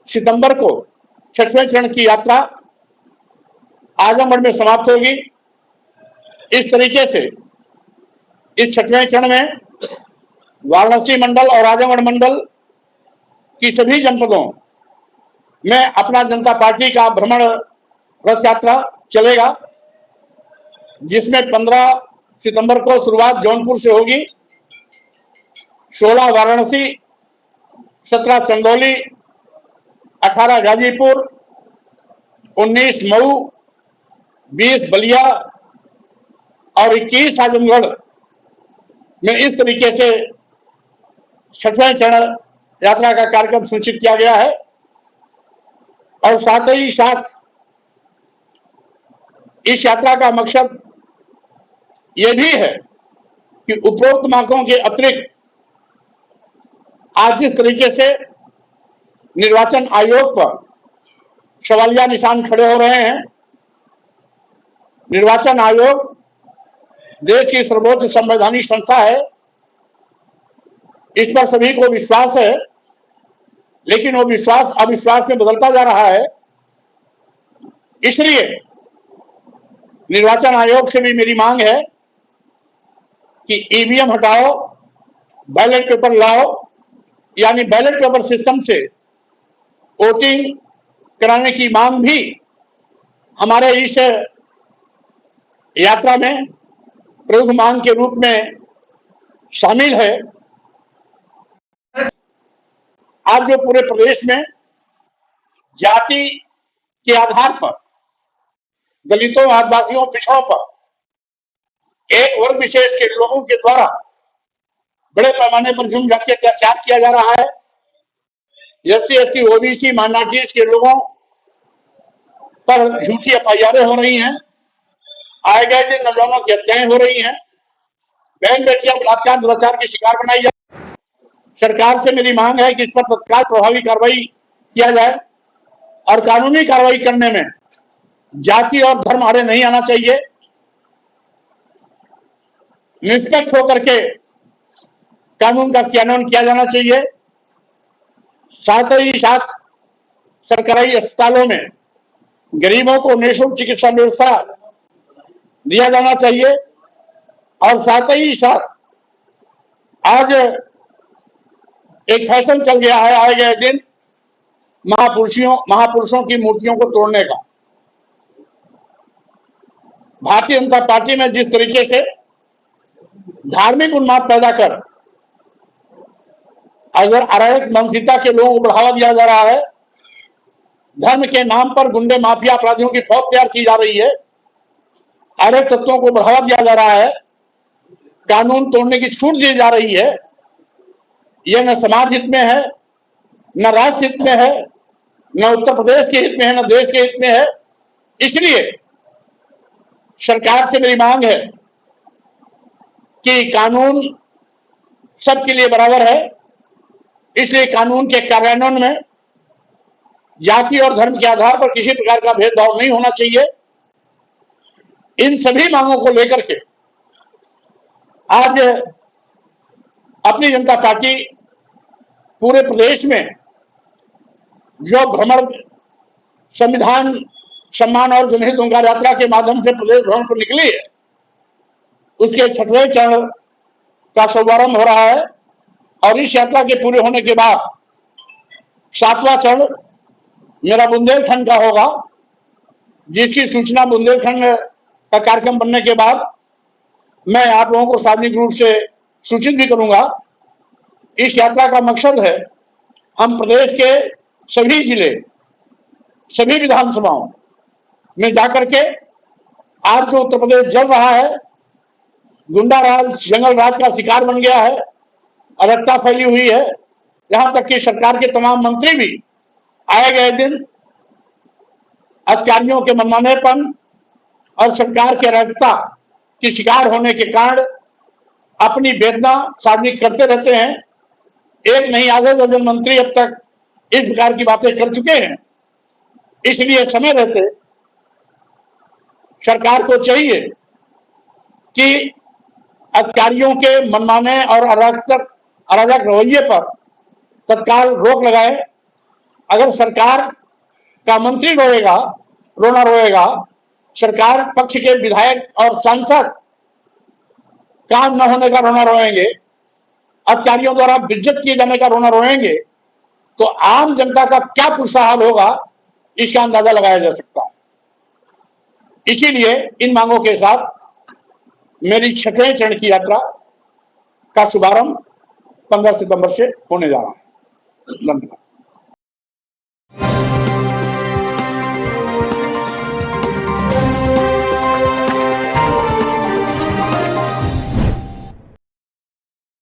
सितंबर को 6वें चरण की यात्रा आजमगढ़ में समाप्त होगी। इस तरीके से इस 6वें चरण में वाराणसी मंडल और आजमगढ़ मंडल की सभी जनपदों में अपना जनता पार्टी का भ्रमण रथ यात्रा चलेगा, जिसमें 15 सितंबर को शुरुआत जौनपुर से होगी, 16 वाराणसी, 17 चंदौली, 18 गाजीपुर, 19 मऊ, 20 बलिया और 21 आजमगढ़ में इस तरीके से 6वें चरण यात्रा का कार्यक्रम सूचित किया गया है। और साथ ही साथ इस यात्रा का मकसद यह भी है कि उपरोक्त मांगों के अतिरिक्त आज जिस तरीके से निर्वाचन आयोग पर सवालिया निशान खड़े हो रहे हैं, निर्वाचन आयोग देश की सर्वोच्च संवैधानिक संस्था है, इस पर सभी को विश्वास है, लेकिन वो विश्वास अविश्वास में बदलता जा रहा है। इसलिए निर्वाचन आयोग से भी मेरी मांग है कि ईवीएम हटाओ, बैलेट पेपर लाओ, यानी बैलेट पेपर सिस्टम से वोटिंग कराने की मांग भी हमारे इस यात्रा में प्रमुख मांग के रूप में शामिल है। आज जो पूरे प्रदेश में जाति के आधार पर दलितों, आदिवासियों, पिछड़ों पर एक वर्ग विशेष के लोगों के द्वारा बड़े पैमाने पर जुल्म जाति अत्याचार किया जा रहा है, एससी, एसटी, ओबीसी, माइनॉरिटीज के लोगों पर झूठी एफआईआर हो रही हैं, आए गए दिन नौजवानों की हत्याएं हो रही हैं, बहन बेटियां बलात्कार दुराचार की शिकार बनाई जाए। सरकार से मेरी मांग है कि इस पर तत्काल प्रभावी कार्रवाई किया जाए और कानूनी कार्रवाई करने में जाति और धर्म आड़े नहीं आना चाहिए। निष्पक्ष होकर के कानून का क्रियान्वयन किया जाना चाहिए। साथ ही साथ सरकारी अस्पतालों में गरीबों को निःशुल्क चिकित्सा व्यवस्था दिया जाना चाहिए। और साथ ही साथ आज एक फैशन चल गया है आए गए दिन महापुरुषों की मूर्तियों को तोड़ने का। भारतीय जनता पार्टी में जिस तरीके से धार्मिक उन्माद पैदा कर अगर अराजक मानसिकता के लोगों को बढ़ावा दिया जा रहा है, धर्म के नाम पर गुंडे माफिया अपराधियों की फौज तैयार की जा रही है, अराजक तत्वों को बढ़ावा दिया जा रहा है, कानून तोड़ने की छूट दी जा रही है, यह न समाज हित में है, न राष्ट्र हित में है, न उत्तर प्रदेश के हित में है, न देश के हित में है। इसलिए सरकार से मेरी मांग है कि कानून सबके लिए बराबर है, इसलिए कानून के कार्यान्वयन में जाति और धर्म के आधार पर किसी प्रकार का भेदभाव नहीं होना चाहिए। इन सभी मांगों को लेकर के आज अपनी जनता पार्टी पूरे प्रदेश में जो भ्रमण संविधान सम्मान और जनहित ओंकार यात्रा के माध्यम से प्रदेश भ्रमण पर निकली है, उसके 6वें चरण का शुभारंभ हो रहा है। और इस यात्रा के पूरे होने के बाद 7वां चरण मेरा बुंदेलखंड का होगा, जिसकी सूचना बुंदेलखंड का कार्यक्रम बनने के बाद मैं आप लोगों को सार्वजनिक रूप से सूचित भी करूंगा। इस यात्रा का मकसद है हम प्रदेश के सभी जिले, सभी विधानसभाओं में जाकर के आज जो उत्तर प्रदेश जल रहा है, गुंडा राज, जंगल राज का शिकार बन गया है, अराजकता फैली हुई है, यहां तक कि सरकार के तमाम मंत्री भी आए गए दिन अधिकारियों के मनमानेपन और सरकार की अराजकता की शिकार होने के कारण अपनी वेदना सार्वजनिक करते रहते हैं। एक नहीं आधे दर्जन मंत्री अब तक इस प्रकार की बातें कर चुके हैं। इसलिए समय रहते सरकार को चाहिए कि अधिकारियों के मनमाने और अराजक रवैये पर तत्काल रोक लगाए अगर सरकार का मंत्री रोना रोएगा, सरकार पक्ष के विधायक और सांसद काम न होने का रोना रोएंगे, अधिकारियों द्वारा बेइज्जत किए जाने का रोना रोएंगे, तो आम जनता का क्या पुरसाहाल होगा, इसका अंदाजा लगाया जा सकता है। इसीलिए इन मांगों के साथ मेरी 6वें चरण की यात्रा का शुभारंभ 15 सितंबर से होने जा रहा है। धन्यवाद।